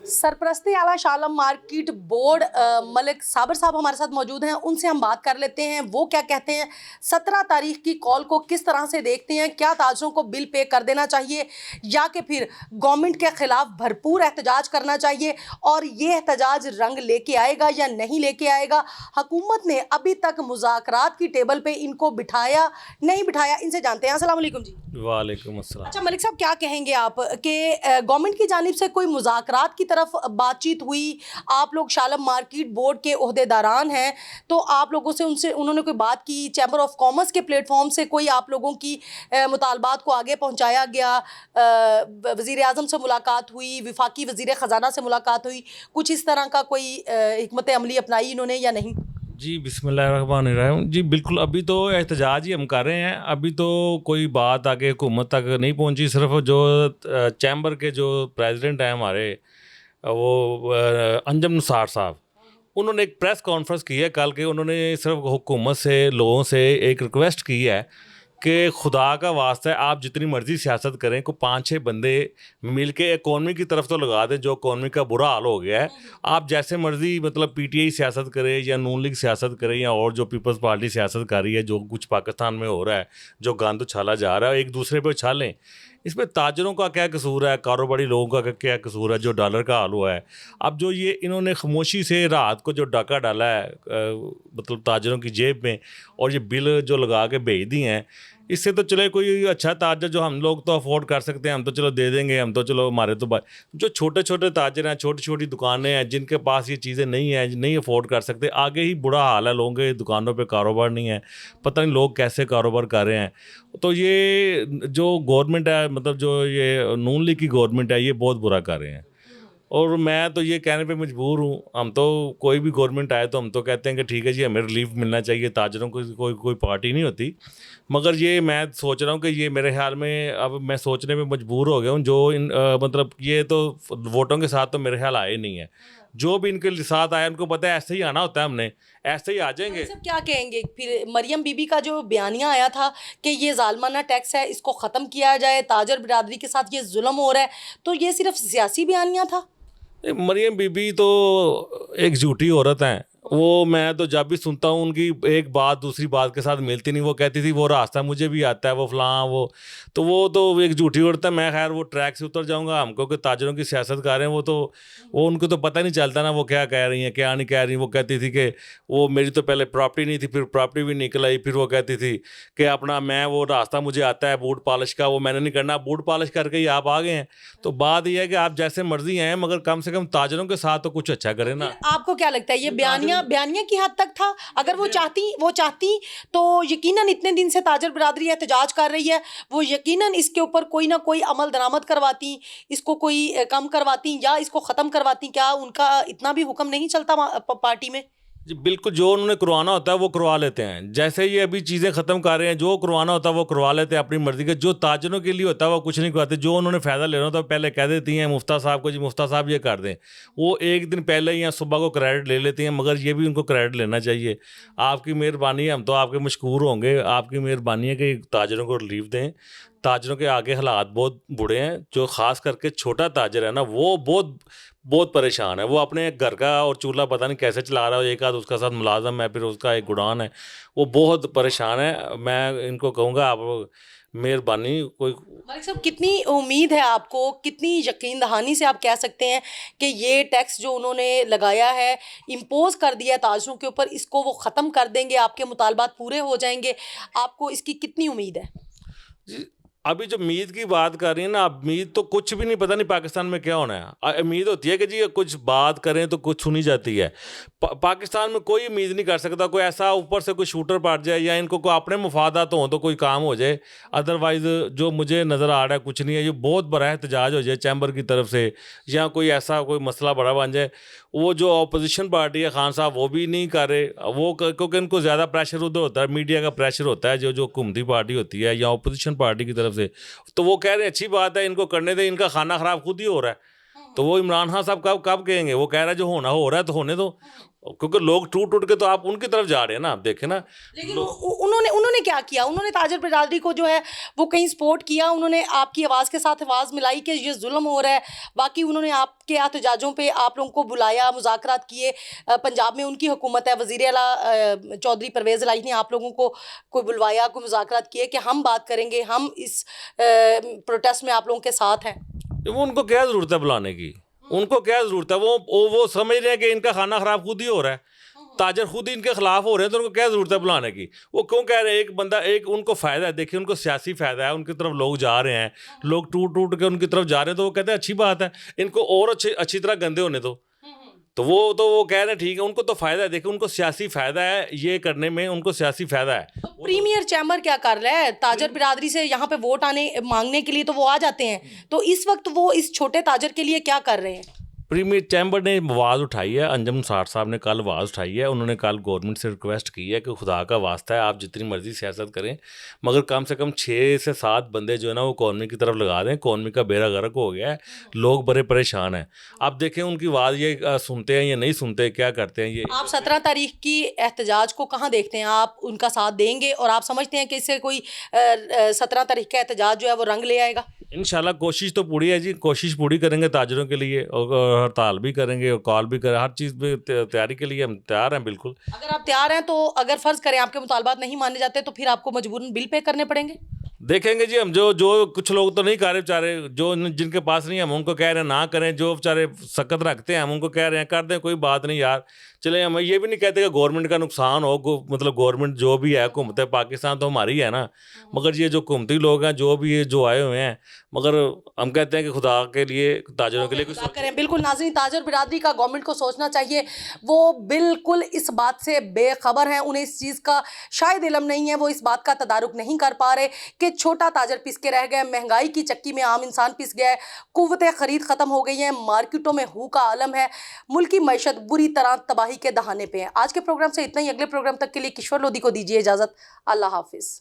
सरपरस्ती आला शालम market board Malik साबर साहब हमारे साथ मौजूद हैं, उनसे हम बात कर लेते हैं वो क्या कहते हैं। 17 तारीख की कॉल को किस तरह से देखते हैं, क्या ताजरों को बिल पे कर देना चाहिए या कि फिर गवर्नमेंट के ख़िलाफ़ भरपूर एहतजाज करना चाहिए, और ये एहतजाज रंग लेके आएगा या नहीं लेके आएगा। हुकूमत ने अभी तक मुज़ाकरात की टेबल पे इनको बिठाया नहीं बिठाया, इनसे जानते हैं। अस्सलाम वालेकुम जी। वालेकुम अस्सलाम। अच्छा मलिक साहब, क्या कहेंगे आप कि गवर्नमेंट की जानिब से कोई मुज़ाकरात की तरफ बातचीत हुई? आप लोग शालम मार्केट बोर्ड के ओहदेदारान हैं, तो आप लोगों से उन्होंने कोई बात की? चैम्बर ऑफ कॉमर्स के प्लेटफॉर्म से कोई आप लोगों की मुतालबात को आगे पहुंचाया गया? वज़ीर आज़म से मुलाकात हुई, वफाकी वज़ीर ख़जाना से मुलाकात हुई, कुछ इस तरह का कोई हिकमत अमली अपनाई इन्होंने या नहीं? जी बिस्मिल्लाहिर्रहमानिर्रहीम। जी बिल्कुल, अभी तो एहतजाज ही हम कर रहे हैं। अभी तो कोई बात आगे हुकूमत तक नहीं पहुंची। सिर्फ जो चैम्बर के जो प्रेसिडेंट हैं हमारे, वो अंजम निसार साहब, उन्होंने एक प्रेस कॉन्फ्रेंस की है कल के। उन्होंने सिर्फ हुकूमत से, लोगों से एक रिक्वेस्ट की है कि खुदा का वास्ता है, आप जितनी मर्ज़ी सियासत करें, को 5-6 बंदे मिल के इकॉनमी की तरफ तो लगा दें। जो इकॉनमी का बुरा हाल हो गया है, आप जैसे मर्ज़ी मतलब पीटीआई सियासत करे या नून लीग सियासत करे या और जो पीपल्स पार्टी सियासत कर रही है, जो कुछ पाकिस्तान में हो रहा है, जो गंद उछाला जा रहा है, एक दूसरे पे उछालें। इसमें ताजरों का क्या कसूर है, कारोबारी लोगों का क्या कसूर है, जो डॉलर का हाल हुआ है। अब जो ये इन्होंने खामोशी से रात को जो डाका डाला है मतलब ताजरों की जेब में, और ये बिल जो लगा के भेज दिए हैं, इससे तो चले कोई अच्छा ताजर जो हम लोग तो अफोर्ड कर सकते हैं, हम तो चलो दे देंगे, हम तो चलो हमारे तो जो छोटे छोटे ताजर हैं, छोटी छोटी दुकानें हैं, जिनके पास ये चीज़ें नहीं हैं, नहीं अफोर्ड कर सकते, आगे ही बुरा हाल है लोगों के। दुकानों पे कारोबार नहीं है, पता नहीं लोग कैसे कारोबार कर रहे हैं। तो ये जो गवर्नमेंट है, मतलब जो ये नून लीग की गवर्नमेंट है, ये बहुत बुरा कर रहे हैं। और मैं तो ये कहने पे मजबूर हूँ, हम तो कोई भी गवर्नमेंट आए तो हम तो कहते हैं कि ठीक है जी, हमें रिलीफ मिलना चाहिए। ताजरों को कोई पार्टी नहीं होती। मगर ये मैं सोच रहा हूँ कि ये मेरे ख्याल में अब मैं सोचने में मजबूर हो गया हूँ। जो मतलब ये तो वोटों के साथ तो मेरे ख्याल आए नहीं है। जो भी इनके साथ आए, उनको पता है ऐसे ही आना होता है, हमने ऐसे ही आ जाएंगे। सब क्या कहेंगे फिर? मरियम बीबी का जो बयानिया आया था कि ये जालमाना टैक्स है, इसको ख़त्म किया जाए, ताजर बिरादरी के साथ ये जुल्म हो रहा है, तो ये सिर्फ सियासी बयानिया था? मरियम बीबी तो एक झूठी औरत हैं। वो मैं तो जब भी सुनता हूँ उनकी एक बात दूसरी बात के साथ मिलती नहीं। वो कहती थी वो रास्ता मुझे भी आता है, वो फलां वो तो एक झूठी औरत है। मैं खैर वो ट्रैक से उतर जाऊँगा। हमको कि ताजरों की सियासत कर रहे हैं वो उनको तो पता नहीं चलता ना वो क्या कह रही हैं क्या नहीं कह रही। वो कहती थी कि वो मेरी तो पहले प्रॉपर्टी नहीं थी, फिर प्रॉपर्टी भी निकल आई। फिर वो कहती थी कि अपना मैं वो रास्ता मुझे आता है बूट पॉलिश का, वो मैंने नहीं करना। बूट पॉलिश करके ही आप आ गए हैं। तो बात यह है कि आप जैसे मर्जी हैं, मगर कम से कम ताजरों के साथ तो कुछ अच्छा करें ना। आपको क्या लगता है ये बयानिया की हद तक था? अगर वो चाहती तो यकीनन इतने दिन से ताजर बिरादरी एहतजाज कर रही है, वो यकीनन इसके ऊपर कोई ना कोई अमल दरामद करवाती, इसको कोई कम करवाती या इसको ख़त्म करवाती। क्या उनका इतना भी हुक्म नहीं चलता पार्टी में? जी बिल्कुल, जो उन्होंने करवाना होता है वो करवा लेते हैं। जैसे ये अभी चीज़ें ख़त्म कर रहे हैं, जो करवाना होता है वो करवा लेते हैं अपनी मर्ज़ी के। जो ताजरों के लिए होता है वो कुछ नहीं करवाते। जो उन्होंने फ़ायदा लेना होता है पहले कह देती हैं मुफ्ता साहब को, जी मुफ्ता साहब ये कर दें। वो एक दिन पहले या सुबह को क्रेडिट ले लेती हैं, मगर ये भी उनको क्रेडिट लेना चाहिए। आपकी मेहरबानी है, हम तो आपके मशकूर होंगे। आपकी मेहरबानी है कि ताजरों को रिलीफ दें। ताजरों के आगे हालात बहुत बुरे हैं। जो ख़ास करके छोटा ताजर है ना, वो बहुत बहुत परेशान है। वो अपने घर का और चूल्हा पता नहीं कैसे चला रहा है। एक आध उसका साथ मुलाजम है, फिर उसका एक गुडान है। वो बहुत परेशान है। मैं इनको कहूँगा आप मेहरबानी कोई। मलिक साहब, कितनी उम्मीद है आपको, कितनी यकीन दहानी से आप कह सकते हैं कि ये टैक्स जो उन्होंने लगाया है, इम्पोज कर दिया ताजरों के ऊपर, इसको वो ख़त्म कर देंगे, आपके मुतालबात पूरे हो जाएंगे? आपको इसकी कितनी उम्मीद है? जी, अभी जो उम्मीद की बात कर रही है ना, उम्मीद तो कुछ भी नहीं, पता नहीं पाकिस्तान में क्या होना है। उम्मीद होती है कि जी कुछ बात करें तो कुछ सुनी जाती है। पाकिस्तान में कोई उम्मीद नहीं कर सकता। कोई ऐसा ऊपर से कोई शूटर पड़ जाए या इनको कोई अपने मुफादात हों तो कोई काम हो जाए। अदरवाइज़ जो मुझे नज़र आ रहा है कुछ नहीं है। ये बहुत बड़ा एहतजाज हो जाए चैम्बर की तरफ से, या कोई ऐसा कोई मसला बड़ा बन जाए। वो जो अपोजिशन पार्टी है, खान साहब, वो भी नहीं कर रहे। क्योंकि उनको ज़्यादा प्रेशर उधर होता है, मीडिया का प्रेशर होता है, जो हुकूमती पार्टी होती है या अपोजिशन पार्टी की तरफ से। तो वो कह रहे हैं अच्छी बात है, इनको करने दें, इनका खाना ख़राब खुद ही हो रहा है। تو وہ عمران خان صاحب کب کہیں گے؟ وہ کہہ رہا ہے جو ہونا ہو رہا ہے تو ہونے دو، کیونکہ لوگ ٹوٹ کے تو آپ ان کی طرف جا رہے ہیں نا. آپ دیکھیں نا. لیکن انہوں نے کیا کیا؟ انہوں نے تاجر برادری کو جو ہے وہ کہیں سپورٹ کیا؟ انہوں نے آپ کی آواز کے ساتھ آواز ملائی کہ یہ ظلم ہو رہا ہے؟ باقی انہوں نے آپ کے احتجاجوں پہ آپ لوگوں کو بلایا، مذاکرات کیے؟ پنجاب میں ان کی حکومت ہے، وزیر اعلیٰ چودھری پرویز الہی نے آپ لوگوں کو کوئی بلوایا، کوئی مذاکرات کیے کہ ہم بات کریں گے، ہم اس پروٹیسٹ میں آپ لوگوں کے ساتھ ہیں؟ وہ ان کو کیا ضرورت ہے بلانے کی؟ ان کو کیا ضرورت ہے؟ وہ سمجھ رہے ہیں کہ ان کا کھانا خراب خود ہی ہو رہا ہے، تاجر خود ہی ان کے خلاف ہو رہے ہیں، تو ان کو کیا ضرورت ہے بلانے کی؟ وہ کیوں کہہ رہے ہیں ایک بندہ ان کو فائدہ ہے؟ دیکھیں ان کو سیاسی فائدہ ہے، ان کی طرف لوگ جا رہے ہیں، لوگ ٹوٹ کے ان کی طرف جا رہے ہیں، تو وہ کہتے ہیں اچھی بات ہے، ان کو اور اچھی طرح گندے ہونے دو. تو وہ کہہ رہے ہیں ٹھیک ہے، ان کو تو فائدہ ہے. دیکھیں ان کو سیاسی فائدہ ہے یہ کرنے میں، ان کو سیاسی فائدہ ہے. پریمیئر چیمبر کیا کر رہا ہے؟ تاجر برادری سے یہاں پہ ووٹ مانگنے کے لیے تو وہ آ جاتے ہیں، تو اس وقت وہ اس چھوٹے تاجر کے لیے کیا کر رہے ہیں؟ پریمیئر چیمبر نے آواز اٹھائی ہے، انجم نثار صاحب نے کل آواز اٹھائی ہے. انہوں نے کل گورنمنٹ سے ریکویسٹ کی ہے کہ خدا کا واسطہ ہے آپ جتنی مرضی سیاست کریں، مگر کم سے کم 6 سے 7 بندے جو ہے نا وہ اکانومی کی طرف لگا دیں. اکانومی کا بیڑا غرق ہو گیا ہے، لوگ بڑے پریشان ہیں. آپ دیکھیں ان کی آواز یہ سنتے ہیں یا نہیں سنتے، کیا کرتے ہیں یہ. آپ 17 تاریخ کی احتجاج کو کہاں دیکھتے ہیں؟ آپ ان کا ساتھ دیں گے اور آپ سمجھتے ہیں کہ اس سے کوئی 17 تاریخ کا احتجاج جو ہے وہ رنگ لے آئے گا؟ انشاءاللہ کوشش تو پوری ہے جی، کوشش پوری کریں گے تاجروں کے لیے، اور ہڑتال بھی کریں گے اور کال بھی کریں، ہر چیز پہ تیاری کے لیے ہم تیار ہیں بالکل. اگر آپ تیار ہیں تو اگر فرض کریں آپ کے مطالبات نہیں مانے جاتے تو پھر آپ کو مجبوراً بل پے کرنے پڑیں گے؟ دیکھیں گے جی. ہم جو کچھ لوگ تو نہیں کر رہے بیچارے، جن کے پاس نہیں، ہم ان کو کہہ رہے ہیں نہ کریں. جو بیچارے سخت رکھتے ہیں ہم ان کو کہہ رہے ہیں کر دیں، کوئی بات نہیں یار. چلیں ہم یہ بھی نہیں کہتے کہ گورنمنٹ کا نقصان ہو، مطلب گورنمنٹ جو بھی ہے، حکومت پاکستان تو ہماری ہے نا، مگر یہ جو حکومتی لوگ ہیں جو بھی جو آئے ہوئے ہیں، مگر ہم کہتے ہیں کہ خدا کے لیے تاجروں کے لیے کچھ کریں. بالکل ناظرین، تاجر برادری کا گورنمنٹ کو سوچنا چاہیے. وہ بالکل اس بات سے بے خبر ہیں، انہیں اس چیز کا شاید علم نہیں ہے، وہ اس بات کا تدارک نہیں کر پا رہے کہ چھوٹا تاجر پس کے رہ گئے، مہنگائی کی چکی میں عام انسان پس گیا ہے، قوت خرید ختم ہو گئی ہیں، مارکیٹوں میں ہو کا عالم ہے، ملکی معیشت بری طرح تباہی کے دہانے پہ ہے. آج کے پروگرام سے اتنا ہی. اگلے پروگرام تک کے لیے کشور لودھی کو دیجیے اجازت. اللہ حافظ.